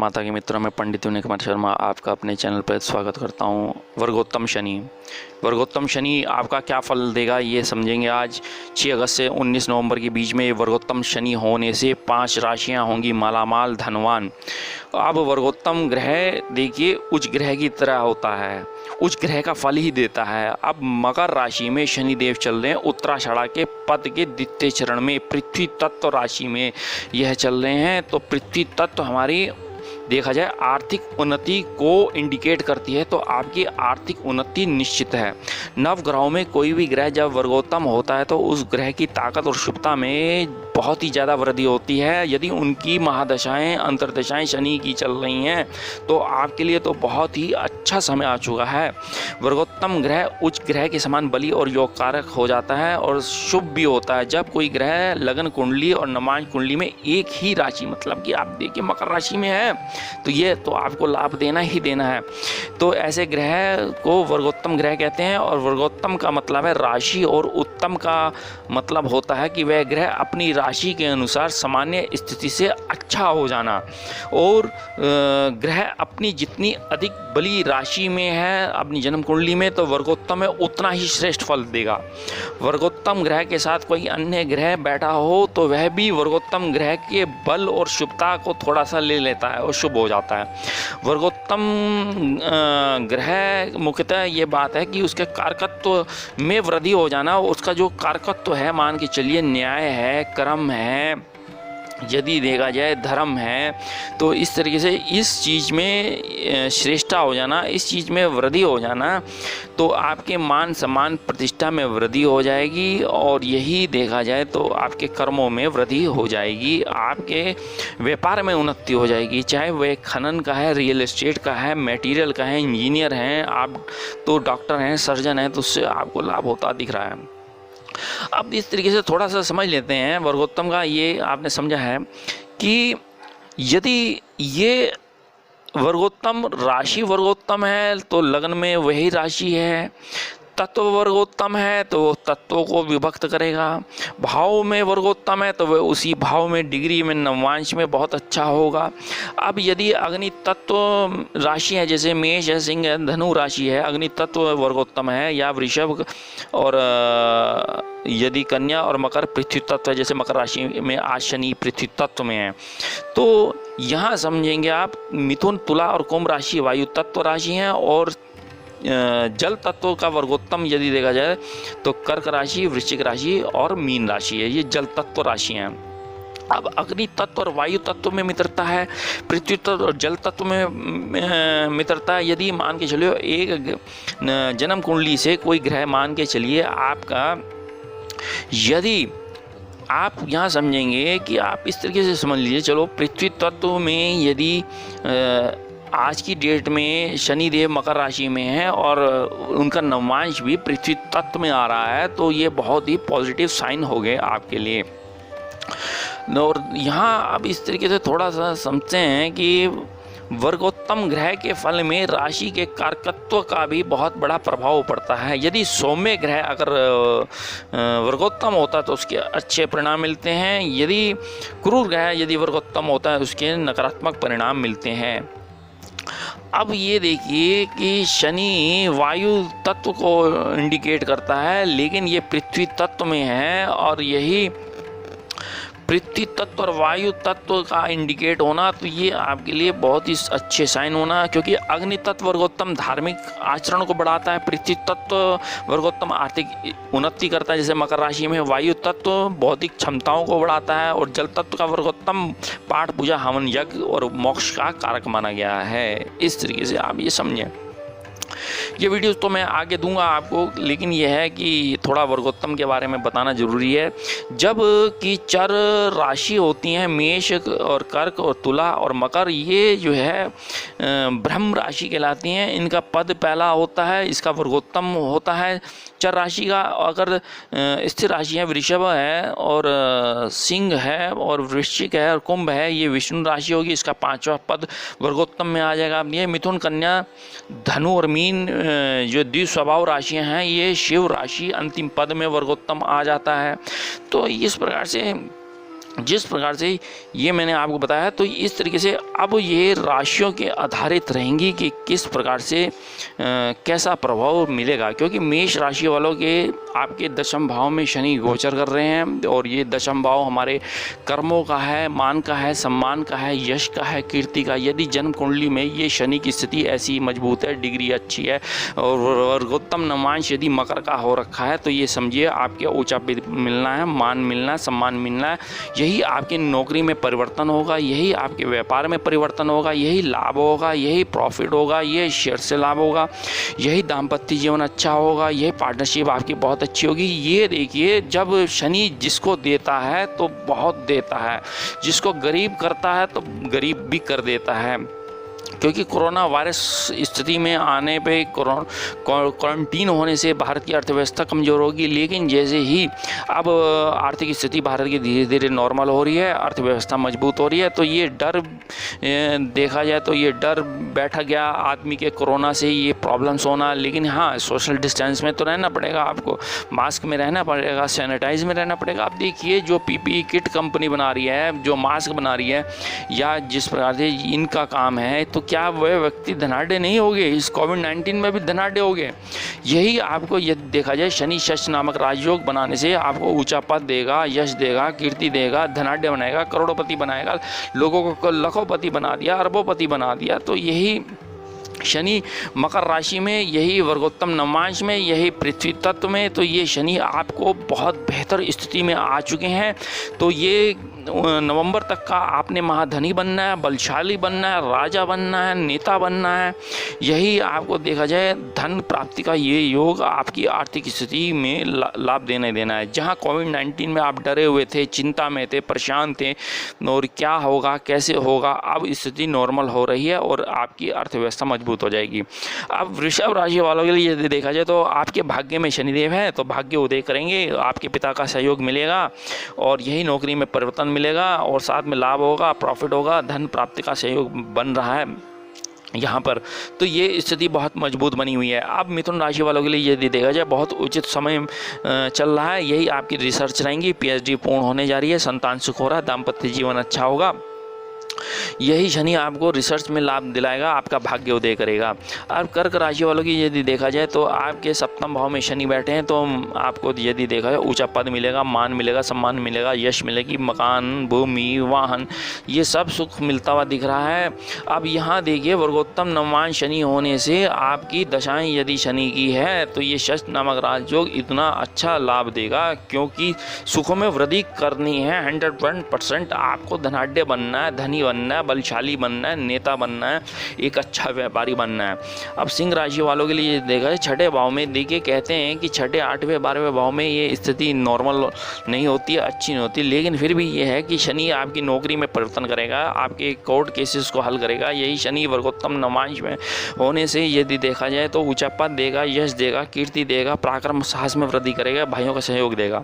माता के मित्रों में पंडित विनय कुमार शर्मा आपका अपने चैनल पर स्वागत करता हूं। वर्गोत्तम शनि आपका क्या फल देगा ये समझेंगे आज। 6 अगस्त से 19 नवंबर के बीच में वर्गोत्तम शनि होने से 5 राशियां होंगी मालामाल धनवान। अब वर्गोत्तम ग्रह देखिए उच्च ग्रह की तरह होता है, उच्च ग्रह का फल ही देता है। अब मकर राशि में शनि देव चल रहे हैं, उत्तराषाढ़ा के पद के द्वितीय चरण में पृथ्वी तत्व राशि में यह चल रहे हैं। तो पृथ्वी तत्व हमारी देखा जाए आर्थिक उन्नति को इंडिकेट करती है, तो आपकी आर्थिक उन्नति निश्चित है। नव ग्रहों में कोई भी ग्रह जब वर्गोत्तम होता है तो उस ग्रह की ताकत और शुभता में बहुत ही ज़्यादा वृद्धि होती है। यदि उनकी महादशाएं अंतर्दशाएं शनि की चल रही हैं तो आपके लिए तो बहुत ही अच्छा समय आ चुका है। वर्गोत्तम ग्रह उच्च ग्रह के समान बली और योग कारक हो जाता है और शुभ भी होता है। जब कोई ग्रह लगन कुंडली और नमाज कुंडली में एक ही राशि, मतलब कि आप देखिए मकर राशि में है तो ये तो आपको लाभ देना ही देना है। तो ऐसे ग्रह को वर्गोत्तम ग्रह कहते हैं। और वर्गोत्तम का मतलब है राशि, और उत्तम का मतलब होता है कि वह ग्रह अपनी राशि के अनुसार सामान्य स्थिति से अच्छा हो जाना। और ग्रह अपनी जितनी अधिक बली राशि में है अपनी जन्म कुंडली में तो वर्गोत्तम है उतना ही श्रेष्ठ फल देगा। वर्गोत्तम ग्रह के साथ कोई अन्य ग्रह बैठा हो तो वह भी वर्गोत्तम ग्रह के बल और शुभता को थोड़ा सा ले लेता है और शुभ हो जाता है। वर्गोत्तम ग्रह मुख्यतः ये बात है कि उसके कारकत्व में वृद्धि हो जाना। उसका जो कारकत्व है मान के चलिए न्याय है, कर्म है, यदि देखा जाए धर्म है, तो इस तरीके से इस चीज़ में श्रेष्ठता हो जाना, इस चीज़ में वृद्धि हो जाना, तो आपके मान सम्मान प्रतिष्ठा में वृद्धि हो जाएगी। और यही देखा जाए तो आपके कर्मों में वृद्धि हो जाएगी, आपके व्यापार में उन्नति हो जाएगी। चाहे वह खनन का है, रियल एस्टेट का है, मटेरियल का है, इंजीनियर हैं आप, तो डॉक्टर हैं, सर्जन हैं, तो उससे आपको लाभ होता दिख रहा है। अब इस तरीके से थोड़ा सा समझ लेते हैं वर्गोत्तम का। ये आपने समझा है कि यदि ये वर्गोत्तम राशि वर्गोत्तम है तो लग्न में वही राशि है, तत्व वर्गोत्तम है तो वो तत्वों को विभक्त करेगा, भाव में वर्गोत्तम है तो वह उसी भाव में डिग्री में नवांश में बहुत अच्छा होगा। अब यदि अग्नि तत्व राशि है, जैसे मेष है, सिंह है, धनु राशि है, अग्नि तत्व वर्गोत्तम है, या वृषभ और यदि कन्या और मकर पृथ्वी तत्व है, जैसे मकर राशि में आज शनि पृथ्वी तत्व में है, तो यहाँ समझेंगे आप मिथुन, तुला और कुंभ राशि वायु तत्व राशि हैं। और जल तत्व का वर्गोत्तम यदि देखा जाए तो कर्क राशि, वृश्चिक राशि और मीन राशि है, ये जल तत्व राशि हैं। अब अग्नि तत्व और वायु तत्व में मित्रता है, पृथ्वी तत्व और जल तत्व में मित्रता है। यदि मान के चलिए एक जन्म कुंडली से कोई ग्रह मान के चलिए आपका, यदि आप यहाँ समझेंगे कि आप इस तरीके से समझ लीजिए, चलो पृथ्वी तत्व में यदि आज की डेट में शनि देव मकर राशि में है और उनका नवांश भी पृथ्वी तत्व में आ रहा है, तो ये बहुत ही पॉजिटिव साइन हो गए आपके लिए। और यहाँ अब इस तरीके से थोड़ा सा समझते हैं कि वर्गोत्तम ग्रह के फल में राशि के कारकत्व का भी बहुत बड़ा प्रभाव पड़ता है। यदि सौम्य ग्रह अगर वर्गोत्तम होता है तो उसके अच्छे परिणाम मिलते हैं, यदि क्रूर ग्रह यदि वर्गोत्तम होता है उसके नकारात्मक परिणाम मिलते हैं। अब ये देखिए कि शनि वायु तत्व को इंडिकेट करता है, लेकिन ये पृथ्वी तत्व में है, और यही पृथ्वी तत्व और वायु तत्व का इंडिकेट होना तो ये आपके लिए बहुत ही अच्छे साइन होना, क्योंकि अग्नि तत्व वर्गोत्तम धार्मिक आचरण को बढ़ाता है, पृथ्वी तत्व वर्गोत्तम आर्थिक उन्नति करता है जैसे मकर राशि में, वायु तत्व बौद्धिक क्षमताओं को बढ़ाता है, और जल तत्व का वर्गोत्तम पाठ पूजा हवन यज्ञ और मोक्ष का कारक माना गया है। इस तरीके से आप ये समझें। ये वीडियोस तो मैं आगे दूंगा आपको, लेकिन यह है कि थोड़ा वर्गोत्तम के बारे में बताना जरूरी है। जब कि चर राशि होती हैं मेष और कर्क और तुला और मकर, ये जो है ब्रह्म राशि कहलाती हैं। इनका पद पहला होता है, इसका वर्गोत्तम होता है। चर राशि का अगर स्थिर राशि है वृषभ है और सिंह है और वृश्चिक है और कुंभ है, ये विष्णु राशि होगी, इसका 5वां पद वर्गोत्तम में आ जाएगा। ये मिथुन, कन्या, धनु और मीन जो द्विस्वभाव राशियां हैं, ये शिव राशि अंतिम पद में वर्गोत्तम आ जाता है। तो इस प्रकार से जिस प्रकार से ये मैंने आपको बताया, तो इस तरीके से अब ये राशियों के आधारित रहेंगी कि किस प्रकार से कैसा प्रभाव मिलेगा, क्योंकि मेष राशि वालों के आपके दशम भाव में शनि गोचर कर रहे हैं और ये दशम भाव हमारे कर्मों का है, मान का है, सम्मान का है, यश का है, कीर्ति का। यदि जन्म कुंडली में ये शनि की स्थिति ऐसी मजबूत है, डिग्री अच्छी है और वर्गोत्तम नवांश यदि मकर का हो रखा है, तो ये समझिए आपके ऊंचा मिलना है, मान मिलना है, सम्मान मिलना है। यही आपकी नौकरी में परिवर्तन होगा, यही आपके व्यापार में परिवर्तन होगा, यही लाभ होगा, यही प्रॉफिट होगा, ये शेयर से लाभ होगा, यही दाम्पत्य जीवन अच्छा होगा, यही पार्टनरशिप आपकी बहुत अच्छी होगी। ये देखिए, जब शनि जिसको देता है तो बहुत देता है, जिसको गरीब करता है तो गरीब भी कर देता है। क्योंकि कोरोना वायरस स्थिति में आने पे क्वारंटीन होने से भारत की अर्थव्यवस्था कमज़ोर होगी, लेकिन जैसे ही अब आर्थिक स्थिति भारत की धीरे धीरे नॉर्मल हो रही है, अर्थव्यवस्था मजबूत हो रही है, तो ये डर देखा जाए तो ये डर बैठा गया आदमी के कोरोना से, ये प्रॉब्लम्स होना। लेकिन हाँ, सोशल डिस्टेंस में तो रहना पड़ेगा आपको, मास्क में रहना पड़ेगा, सैनिटाइज में रहना पड़ेगा। आप देखिए, जो पीपीई किट कंपनी बना रही है, जो मास्क बना रही है, या जिस प्रकार से इनका काम है, तो क्या वह व्यक्ति धनाढ़ नहीं होंगे? इस कोविड-19 में भी धनाढ़ होंगे। यही आपको यदि देखा जाए, शनि शश नामक राजयोग बनाने से आपको ऊंचा पद देगा, यश देगा, कीर्ति देगा, धनाढ़ बनाएगा, करोड़पति बनाएगा, लोगों को लखोपति बना दिया, अरबोपति बना दिया। तो यही शनि मकर राशि में, यही वर्गोत्तम नवांश में, यही पृथ्वी तत्व में, तो ये शनि आपको बहुत बेहतर स्थिति में आ चुके हैं। तो ये नवंबर तक का आपने महाधनी बनना है, बलशाली बनना है, राजा बनना है, नेता बनना है। यही आपको देखा जाए धन प्राप्ति का ये योग आपकी आर्थिक स्थिति में लाभ देना है। जहां कोविड-19 में आप डरे हुए थे, चिंता में थे, परेशान थे और क्या होगा, कैसे होगा, अब स्थिति नॉर्मल हो रही है और आपकी अर्थव्यवस्था मजबूत हो जाएगी। अब वृषभ राशि वालों के लिए यदि देखा जाए तो आपके भाग्य में शनिदेव है, तो भाग्य उदय करेंगे, आपके पिता का सहयोग मिलेगा और यही नौकरी में परिवर्तन मिलेगा और साथ में लाभ होगा, प्रॉफिट होगा, धन प्राप्ति का सहयोग बन रहा है यहाँ पर। तो ये स्थिति बहुत मजबूत बनी हुई है। अब मिथुन राशि वालों के लिए यदि देखा जाए, बहुत उचित समय चल रहा है। यही आपकी रिसर्च रहेंगी, पीएचडी पूर्ण होने जा रही है, संतान सुख हो रहा है, दाम्पत्य जीवन अच्छा होगा। यही शनि आपको रिसर्च में लाभ दिलाएगा, आपका भाग्य उदय करेगा। अब कर्क राशि वालों की यदि देखा जाए तो आपके सप्तम भाव में शनि बैठे हैं, तो आपको यदि देखा जाए ऊंचा पद मिलेगा, मान मिलेगा, सम्मान मिलेगा, यश मिलेगी, मकान, भूमि, वाहन, ये सब सुख मिलता हुआ दिख रहा है। अब यहाँ देखिए, वर्गोत्तम नवांश शनि होने से आपकी दशाएं यदि शनि की है तो ये शश नामक राजयोग इतना अच्छा लाभ देगा, क्योंकि सुखों में वृद्धि करनी है। 100% आपको धनाढ़ बनना है, धनी बनना है, बलशाली बनना है, नेता बनना है, एक अच्छा व्यापारी बनना है। अब सिंह राशि वालों के लिए देखा है, छठे भाव में देखिए, कहते हैं कि छठे, 8वें, 12वें भाव में ये स्थिति नॉर्मल नहीं होती है, अच्छी नहीं होती, लेकिन फिर भी ये है कि शनि आपकी नौकरी में परिवर्तन करेगा, आपके कोर्ट केसेस को हल करेगा। यही शनि वर्गोत्तम नवांश में होने से यदि देखा जाए तो ऊंचा पद देगा, यश देगा, कीर्ति देगा, पराक्रम साहस में वृद्धि करेगा, भाइयों का सहयोग देगा।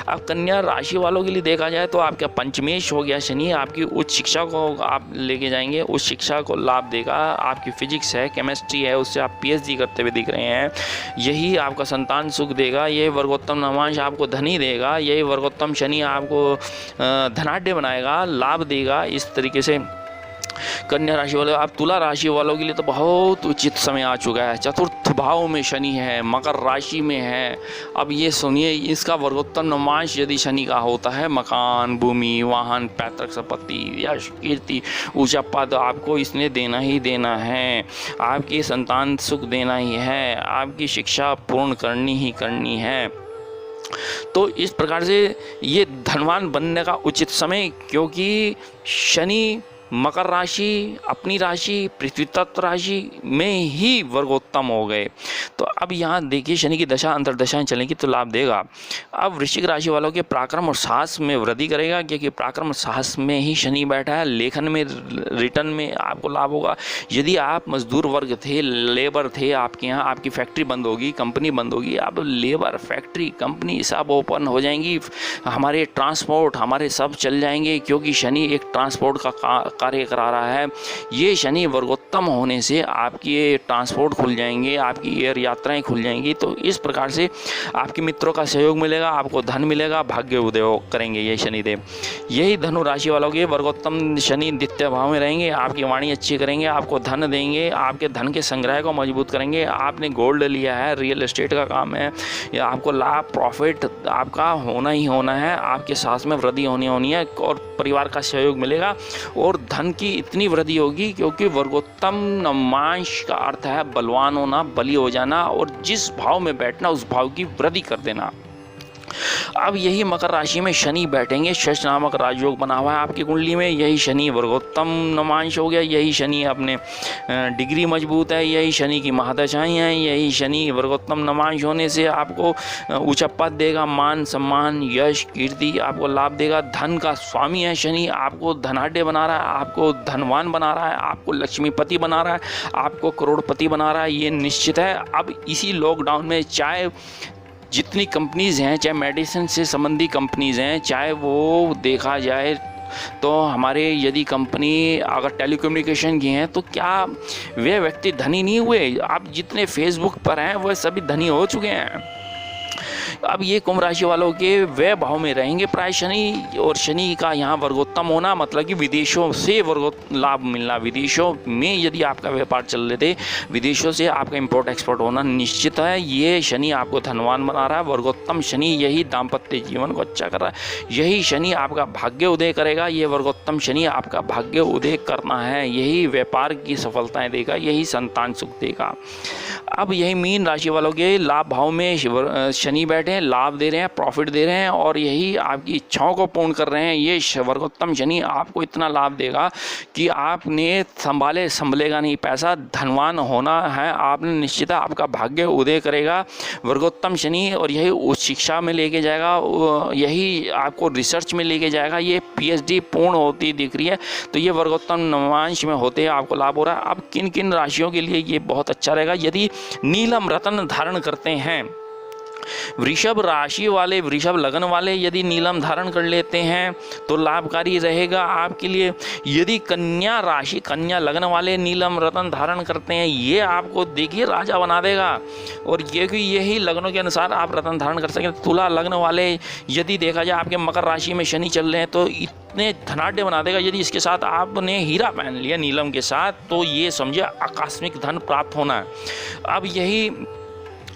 अब कन्या राशि वालों के लिए देखा जाए तो आपका पंचमेश हो गया शनि, आपकी उच्च शिक्षा को आप लेके जाएंगे, उस शिक्षा को लाभ देगा। आपकी फिजिक्स है, केमिस्ट्री है, उससे आप पीएचडी करते हुए दिख रहे हैं। यही आपका संतान सुख देगा, यही वर्गोत्तम नवांश आपको धनी देगा, यही वर्गोत्तम शनि आपको धनाढ़ बनाएगा, लाभ देगा। इस तरीके से कन्या राशि वाले, आप तुला राशि वालों के लिए तो बहुत उचित समय आ चुका है। चतुर्थ भाव में शनि है, मकर राशि में है। अब ये सुनिए, इसका वर्गोत्तम नवांश यदि शनि का होता है, मकान, भूमि, वाहन, पैतृक संपत्ति, यश, कीर्ति, ऊंचा पद आपको इसने देना ही देना है। आपकी संतान सुख देना ही है, आपकी शिक्षा पूर्ण करनी ही करनी है। तो इस प्रकार से ये धनवान बनने का उचित समय, क्योंकि शनि मकर राशि, अपनी राशि, पृथ्वी तत्व राशि में ही वर्गोत्तम हो गए। तो अब यहाँ देखिए, शनि की दशा अंतर्दशाएं चलेंगी तो लाभ देगा। अब वृश्चिक राशि वालों के पराक्रम और साहस में वृद्धि करेगा, क्योंकि पराक्रम और साहस में ही शनि बैठा है। लेखन में, रिटर्न में आपको लाभ होगा। यदि आप मजदूर वर्ग थे, लेबर थे, आपके यहाँ आपकी फैक्ट्री बंद होगी, कंपनी बंद होगी, अब लेबर, फैक्ट्री, कंपनी सब ओपन हो जाएंगी। हमारे ट्रांसपोर्ट, हमारे सब चल जाएंगे, क्योंकि शनि एक ट्रांसपोर्ट का कार्य करा रहा है। ये शनि वर्गोत्तम होने से आपकी ट्रांसपोर्ट खुल जाएंगे, आपकी एयर यात्राएं खुल जाएंगी। तो इस प्रकार से आपके मित्रों का सहयोग मिलेगा, आपको धन मिलेगा, भाग्य उदय करेंगे ये शनिदेव। यही धनु राशि वालों के वर्गोत्तम शनि द्वितीय भाव में रहेंगे, आपकी वाणी अच्छी करेंगे, आपको धन देंगे, आपके धन के संग्रह को मजबूत करेंगे। आपने गोल्ड लिया है, रियल एस्टेट का काम है, या आपको लाभ प्रॉफिट आपका होना ही होना है, आपके साथ में वृद्धि होनी है और परिवार का सहयोग मिलेगा और धन की इतनी वृद्धि होगी, क्योंकि वर्गोत्तम नवमांश का अर्थ है बलवान होना, बली हो जाना और जिस भाव में बैठना उस भाव की वृद्धि कर देना। अब यही मकर राशि में शनि बैठेंगे, शश नामक राजयोग बना हुआ है आपकी कुंडली में। यही शनि वर्गोत्तम नवमांश हो गया, यही शनि अपने डिग्री मजबूत है, यही शनि की महादशाएं हैं। यही शनि वर्गोत्तम नवमांश होने से आपको ऊंचा पद देगा, मान सम्मान यश कीर्ति आपको लाभ देगा। धन का स्वामी है शनि, आपको धनाढ़ बना रहा है, आपको धनवान बना रहा है, आपको लक्ष्मीपति बना रहा है, आपको करोड़पति बना रहा है, ये निश्चित है। अब इसी लॉकडाउन में चाहे जितनी कंपनीज़ हैं, चाहे मेडिसिन से संबंधी कंपनीज़ हैं, चाहे वो देखा जाए तो हमारे यदि कंपनी अगर टेलीकम्युनिकेशन की हैं तो क्या वे व्यक्ति धनी नहीं हुए? आप जितने फेसबुक पर हैं वह सभी धनी हो चुके हैं। अब ये कुंभ राशि वालों के वे भाव में रहेंगे प्राय शनि, और शनि का यहाँ वर्गोत्तम होना मतलब कि विदेशों से लाभ मिलना। विदेशों में यदि आपका व्यापार चल रहे थे, विदेशों से आपका इंपोर्ट एक्सपोर्ट होना निश्चित है। ये शनि आपको धनवान बना रहा है, वर्गोत्तम शनि यही दाम्पत्य जीवन को अच्छा कर रहा है। यही शनि आपका भाग्य उदय करेगा, ये वर्गोत्तम शनि आपका भाग्य उदय करना है, यही व्यापार की सफलताएँ देगा, यही संतान सुख देगा। अब यही मीन राशि वालों के लाभ भाव में शनि बैठे हैं, लाभ दे रहे हैं, प्रॉफिट दे रहे हैं और यही आपकी इच्छाओं को पूर्ण कर रहे हैं। ये वर्गोत्तम शनि आपको इतना लाभ देगा कि आपने संभलेगा नहीं पैसा, धनवान होना है आपने निश्चित, आपका भाग्य उदय करेगा वर्गोत्तम शनि। और यही उच्च शिक्षा में लेके जाएगा, यही आपको रिसर्च में लेके जाएगा। ये PhD पूर्ण होती दिख रही है, तो ये वर्गोत्तम नवमांश में होते हैं आपको लाभ हो रहा है। अब किन किन राशियों के लिए ये बहुत अच्छा रहेगा? यदि नीलम रत्न धारण करते हैं, वृषभ राशि वाले, वृषभ लगन वाले यदि नीलम धारण कर लेते हैं तो लाभकारी रहेगा आपके लिए। यदि कन्या राशि, कन्या लगन वाले नीलम रत्न धारण करते हैं, ये आपको देखिए राजा बना देगा। और ये कि यही लग्नों के अनुसार आप रत्न धारण कर सकें। तुला लग्न वाले यदि देखा जाए आपके मकर राशि में शनि चल रहे हैं तो इतने धनाढ़ बना देगा। यदि इसके साथ आपने हीरा पहन लिया नीलम के साथ, तो ये समझे आकस्मिक धन प्राप्त होना है। अब यही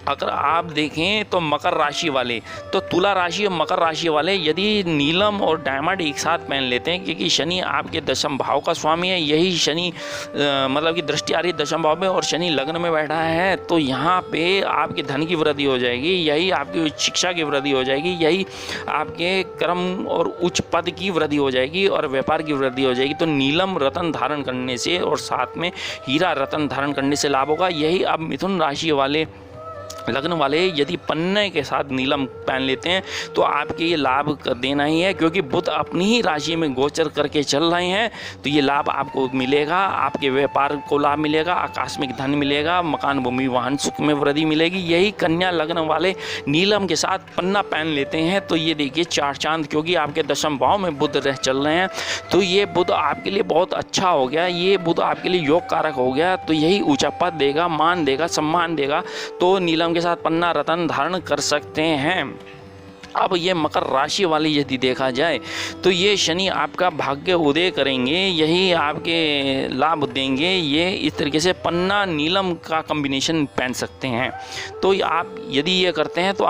अगर आप देखें तो मकर राशि वाले, तो तुला राशि और मकर राशि वाले यदि नीलम और डायमंड एक साथ पहन लेते हैं, क्योंकि शनि आपके दशम भाव का स्वामी है, यही शनि मतलब कि दृष्टि आ रही है दशम भाव में और शनि लग्न में बैठा है, तो यहाँ पे आपके धन की वृद्धि हो जाएगी, यही आपकी उच्च शिक्षा की वृद्धि हो जाएगी, यही आपके कर्म और उच्च पद की वृद्धि हो जाएगी और व्यापार की वृद्धि हो जाएगी। तो नीलम रत्न धारण करने से और साथ में हीरा रत्न धारण करने से लाभ होगा। यही अब मिथुन राशि वाले, लग्न वाले यदि पन्ने के साथ नीलम पहन लेते हैं तो आपके ये लाभ देना ही है, क्योंकि बुध अपनी ही राशि में गोचर करके चल रहे हैं, तो ये लाभ आपको मिलेगा। आपके व्यापार को लाभ मिलेगा, आकस्मिक धन मिलेगा, मकान भूमि वाहन सुख में वृद्धि मिलेगी। यही कन्या लग्न वाले नीलम के साथ पन्ना पहन लेते हैं तो ये देखिए चार चांद, क्योंकि आपके दशम भाव में बुध चल रहे हैं, तो ये बुध आपके लिए बहुत अच्छा हो गया, ये बुध आपके लिए योग कारक हो गया। तो यही ऊंचा पद देगा, मान देगा, सम्मान देगा, तो नीलम के साथ पन्ना रत्न धारण कर सकते हैं। अब ये मकर राशि वाली यदि देखा जाए तो ये शनि आपका भाग्य उदय करेंगे, यही आपके लाभ देंगे। ये इस तरीके से पन्ना नीलम का कॉम्बिनेशन पहन सकते हैं। तो आप यदि ये करते हैं तो